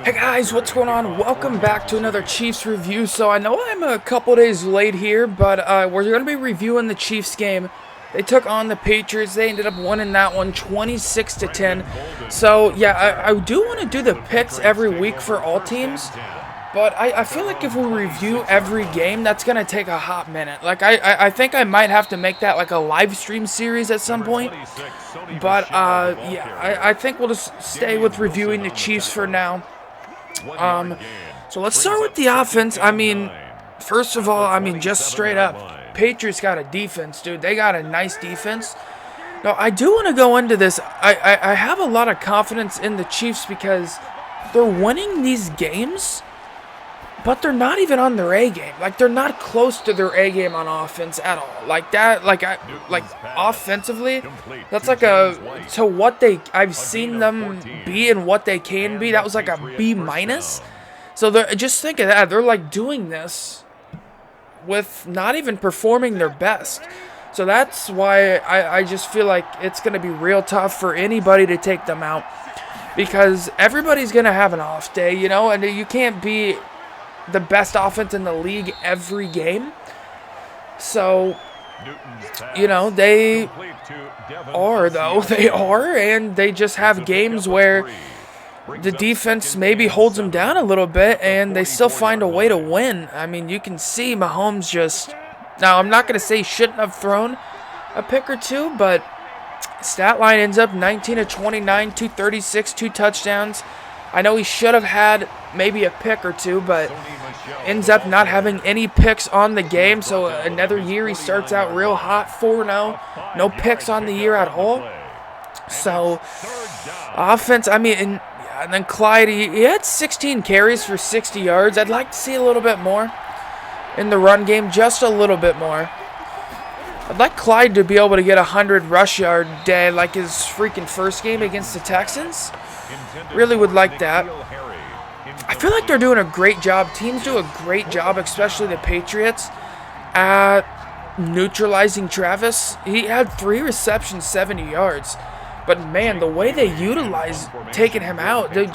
Hey guys, what's going on? Welcome back to another Chiefs review. So I know I'm a couple days late here, but we're going to be reviewing the Chiefs game. They took on the Patriots. They ended up winning that one 26-10. So yeah, I do want to do the picks every week for all teams, but I feel like if we review every game, that's going to take a hot minute. Like I think I might have to make that like a live stream series at some point. But yeah, I think we'll just stay with reviewing the Chiefs for now. So let's start with the offense. I mean, first of all, just straight up, Patriots got a defense, dude. They got a nice defense. Now, I do want to go into this. I have a lot of confidence in the Chiefs because they're winning these games, but they're not even on their A game. Like, they're not close to their A game on offense at all. Like that, like offensively, that's like to what I've seen them be and what they can be. That was like a B minus. So just think of that. They're like doing this with not even performing their best. So that's why I just feel like it's going to be real tough for anybody to take them out, because everybody's going to have an off day, you know, and you can't be the best offense in the league every game. So, you know, they are, and they just have games where the defense maybe holds them down a little bit, and they still find a way to win. I mean, you can see Mahomes just... Now, I'm not going to say he shouldn't have thrown a pick or two, but stat line ends up 19 of 29, 236, 2 touchdowns. I know he should have had maybe a pick or two, but ends up not having any picks on the game. So another year he starts out real hot, 4-0. No picks on the year at all. So offense, I mean, and then Clyde, he had 16 carries for 60 yards. I'd like to see a little bit more in the run game, just a little bit more. I'd like Clyde to be able to get a 100 rush yard day like his freaking first game against the Texans. Really would like that. I feel like they're doing a great job. Teams do a great job, especially the Patriots, at neutralizing Travis. He had 3 receptions, 70 yards. But man, the way they utilize taking him out, they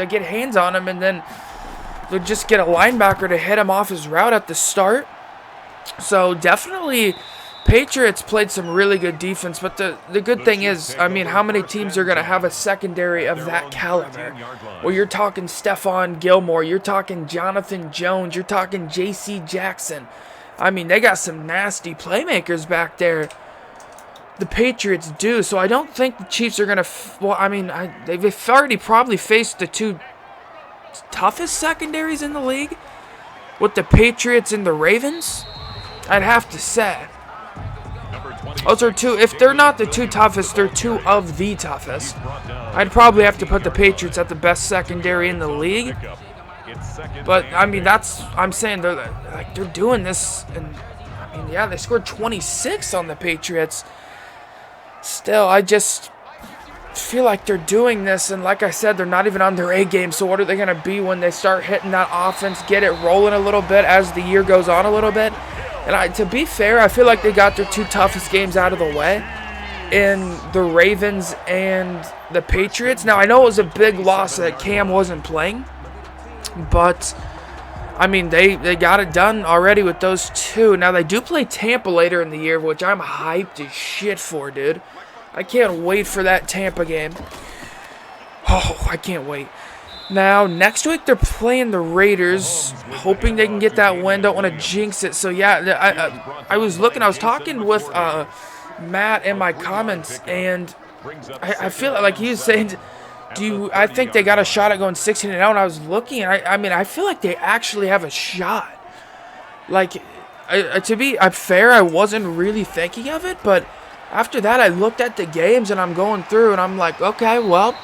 get hands on him, and then they'll just get a linebacker to hit him off his route at the start. So definitely Patriots played some really good defense, but the good thing is, I mean, how many teams are going to have a secondary of that caliber? Well, you're talking Stephon Gilmore, you're talking Jonathan Jones, you're talking J.C. Jackson. I mean, they got some nasty playmakers back there. The Patriots do, so I don't think the Chiefs are going to... they've already probably faced the 2 toughest secondaries in the league with the Patriots and the Ravens, I'd have to say. Those are 2, if they're not the 2 toughest, they're 2 of the toughest. I'd probably have to put the Patriots at the best secondary in the league. But, I mean, I'm saying they're doing this, and, I mean, yeah, they scored 26 on the Patriots. Still, I just feel like they're doing this, and like I said, they're not even on their A game, so what are they going to be when they start hitting that offense, get it rolling a little bit as the year goes on a little bit? And to be fair, I feel like they got their 2 toughest games out of the way in the Ravens and the Patriots. Now, I know it was a big loss that Cam wasn't playing, but, I mean, they got it done already with those 2. Now, they do play Tampa later in the year, which I'm hyped as shit for, dude. I can't wait for that Tampa game. Oh, I can't wait. Now, next week they're playing the Raiders, hoping they can get that win. Don't want to jinx it. So, yeah, I was talking with Matt in my comments, and I feel like he was saying, I think they got a shot at going 16-0, and I was looking, and I feel like they actually have a shot. Like, to be fair, I wasn't really thinking of it, but after that, I looked at the games, and I'm going through, and I'm like, okay, well,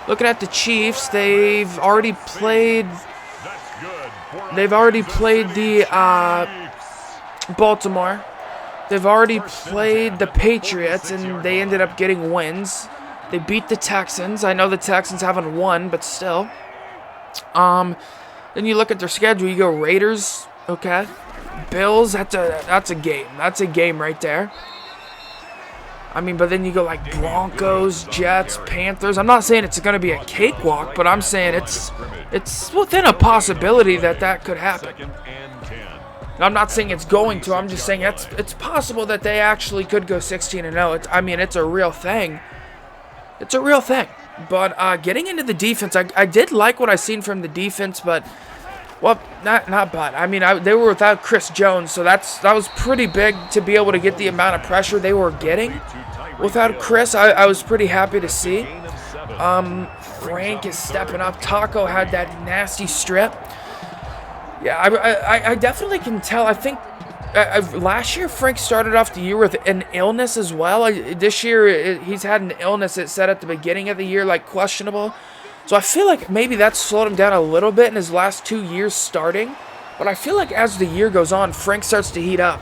looking at the Chiefs, they've already played the Baltimore. They've already played the Patriots, and they ended up getting wins. They beat the Texans. I know the Texans haven't won, but still. Then you look at their schedule. You go Raiders, okay. Bills, that's a game. That's a game right there. I mean, but then you go like Broncos, Jets, Panthers. I'm not saying it's going to be a cakewalk, but I'm saying it's within a possibility that that could happen. And I'm not saying it's going to. I'm just saying it's possible that they actually could go 16-0. I mean, it's a real thing. It's a real thing. But getting into the defense, I did like what I seen from the defense, but well, not but. I mean, they were without Chris Jones, so that was pretty big to be able to get the amount of pressure they were getting. Without Chris, I was pretty happy to see. Frank is stepping up. Taco had that nasty strip. Yeah, I definitely can tell. I think last year Frank started off the year with an illness as well. This year he's had an illness that said at the beginning of the year, like questionable. So I feel like maybe that's slowed him down a little bit in his last 2 years starting. But I feel like as the year goes on, Frank starts to heat up.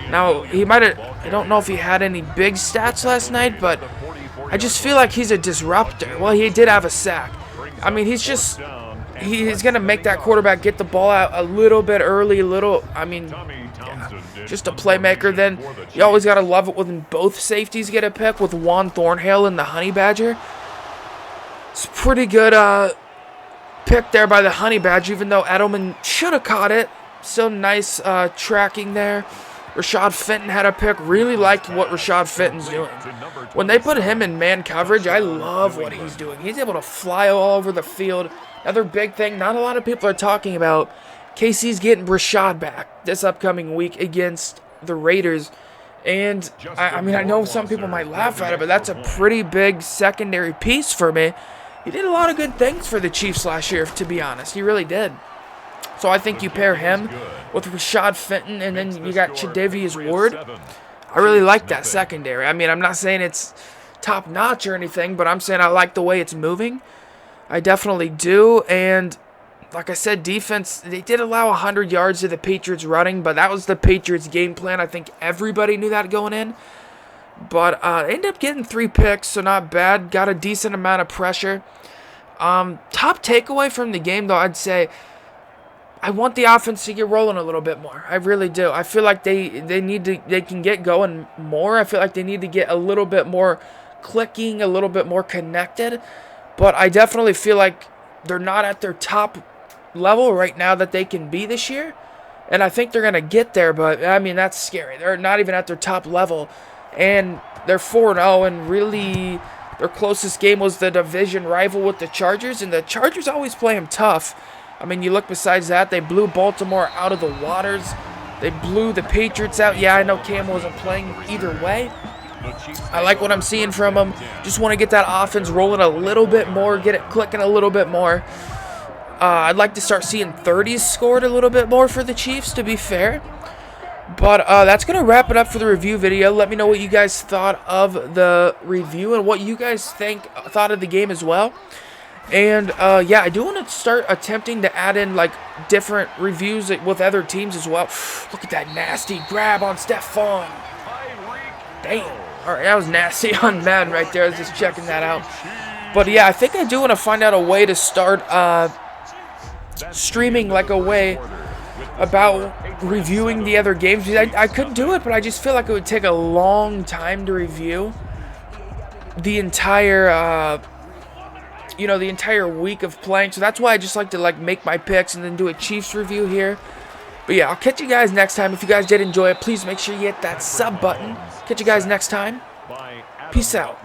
Now, he might have, I don't know if he had any big stats last night, but I just feel like he's a disruptor. Well, he did have a sack. I mean, he's going to make that quarterback get the ball out a little bit early, just a playmaker. Then you always got to love it when both safeties get a pick with Juan Thornhill and the Honey Badger. It's a pretty good pick there by the Honey Badger, even though Edelman should have caught it. Still nice tracking there. Rashad Fenton had a pick. Really liked what Rashad Fenton's doing. When they put him in man coverage, I love what he's doing. He's able to fly all over the field. Another big thing not a lot of people are talking about, KC's getting Rashad back this upcoming week against the Raiders. And, I mean, I know some people might laugh at it, but that's a pretty big secondary piece for me. He did a lot of good things for the Chiefs last year, to be honest. He really did. So I think you pair him with Rashad Fenton, and then you got Tre'Davious Ward. I really like that secondary. I mean, I'm not saying it's top-notch or anything, but I'm saying I like the way it's moving. I definitely do. And like I said, defense, they did allow 100 yards to the Patriots running, but that was the Patriots' game plan. I think everybody knew that going in. But ended up getting 3 picks, so not bad. Got a decent amount of pressure. Top takeaway from the game, though, I'd say I want the offense to get rolling a little bit more. I really do. I feel like they can get going more. I feel like they need to get a little bit more clicking, a little bit more connected. But I definitely feel like they're not at their top level right now that they can be this year. And I think they're going to get there, but, I mean, that's scary. They're not even at their top level. And they're 4-0, and really their closest game was the division rival with the Chargers, and the Chargers always play them tough. I mean, you look besides that, they blew Baltimore out of the waters. They blew the Patriots out. Yeah, I know Cam wasn't playing either way. I like what I'm seeing from them. Just want to get that offense rolling a little bit more, get it clicking a little bit more. I'd like to start seeing 30s scored a little bit more for the Chiefs, to be fair. But that's going to wrap it up for the review video. Let me know what you guys thought of the review and what you guys thought of the game as well. And, yeah, I do want to start attempting to add in, like, different reviews with other teams as well. Look at that nasty grab on Stephon. Damn. All right, that was nasty on Madden right there. I was just checking that out. But, yeah, I think I do want to find out a way to start streaming, like, a way about reviewing the other games. I could do it, but I just feel like it would take a long time to review the entire the entire week of playing. So that's why I just like to make my picks and then do a Chiefs review here. But yeah, I'll catch you guys next time. If you guys did enjoy it, please make sure you hit that sub button. Catch you guys next time. Peace out.